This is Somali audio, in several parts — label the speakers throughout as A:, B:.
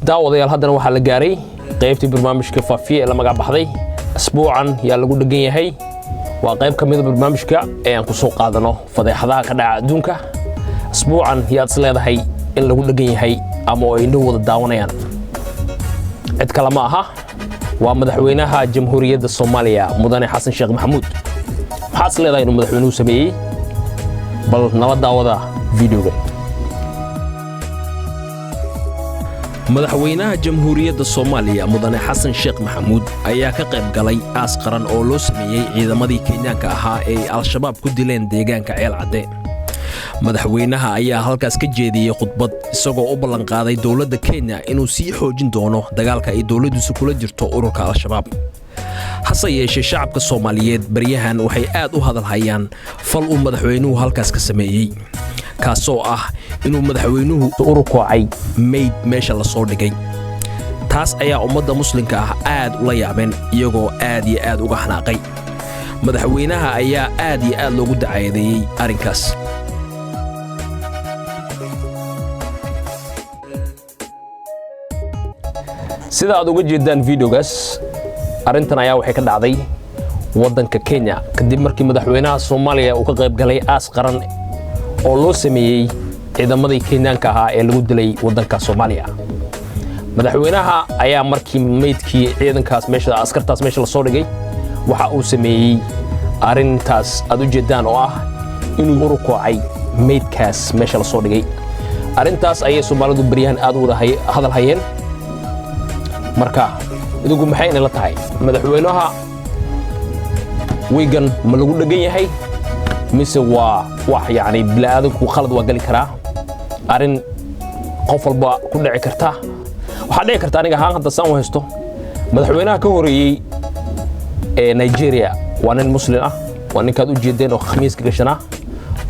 A: daawadayaal haddana waxaa la gaaray qaybtii barnaamijka faafiye ee la magac baxday asbuucan yaa lagu dhagan yahay waa qayb ka mid ah barnaamijka ee aan ku soo qaadano fadeexadaha ka dhaca adduunka asbuucan yaad isleedahay in lagu dhagan yahay ama ay indho wada daawanayaan cid kale ma aha waa madaxweynaha jamhuuriyadda Soomaaliya mudane Xasan Sheekh Maxamuud maxaa isleedahay inuu madaxweynuhu sameeyay bal nala daawada videoga madaxweynaha jamhuuriyadda Soomaaliya mudane Xasan Sheekh Maxamuud ayaa ka qayb galay aas qaran oo loo sameeyay ciidamadii Kenyaanka ahaa ee al-shabaab ku dileen deegaanka Ceel Cadde madaxweynaha ayaa halkaas ka jeediyay khudbad isagoo u ballan qaaday dawladda Kenya inuu sii xoojin doono dagaalka ay dawladdu kula jirto ururka al-shabaab hase yeeshee shacabka Soomaaliyeed baryahan waxay aad u hadal hayaan fal uu madaxweynuhu halkaas ka sameeyay kaasoo ah inuu madaxweynuhu ururkacay mayd meesha la soo dhigay taas ayaa ummadda muslimka ah aad ula yaabeen iyagoo aad iyo aad uga xanaaqay madaxweynaha ayaa aad iyo aad loogu dacaadeeyay arrinkaas sida aad uga jeedaan videogaas arrintan ayaa waxay ka dhacday waddanka Kenya kadib markii madaxweynaha Soomaaliya uu ka qayb galay aas qaran oo loo sameeyay ciidamadii Kenyaanka ahaa ee lagu dilay waddanka Soomaaliya madaxweynaha ayaa markii meydkii ciidankaas meesha askartaas meesha la soo dhigay waxa uu sameeyay arrintaas aad u jeedaan oo ah inuu ururkacay meydkaas meesha la soo dhigay arrintaas ayay Soomaalidu baryahan aad u wada hadal hayeen marka idigu maxay inay la tahay madaxweynaha wiigan ma lagu dhagan yahay mise waa wax yaani bilaadanku khalad waa gali karaa arin qof walba ku dhici karta waxa dhici karta aniga haan hadda saan haysto madaxweynaha ka horeeyay ee Nigeria waa nin muslim ah waa ninkaad u jeedeen oo khamiiska gashana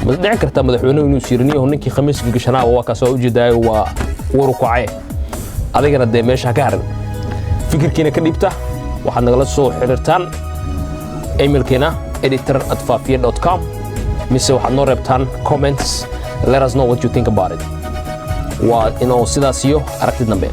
A: ma dhici karta madaxweynuhu inuu siirniyo ninkii khamiiska gashana waa ka soo jeeday waa ururkacay adigana de meesha ka harin fikirkiina ka dhibta waxaad nagala soo xiriirtaan emailkeena editor@faafiye.com mise waxaad noo reebtaan comments let us know what you think about it waa inoo sidaas iyo aragti dambe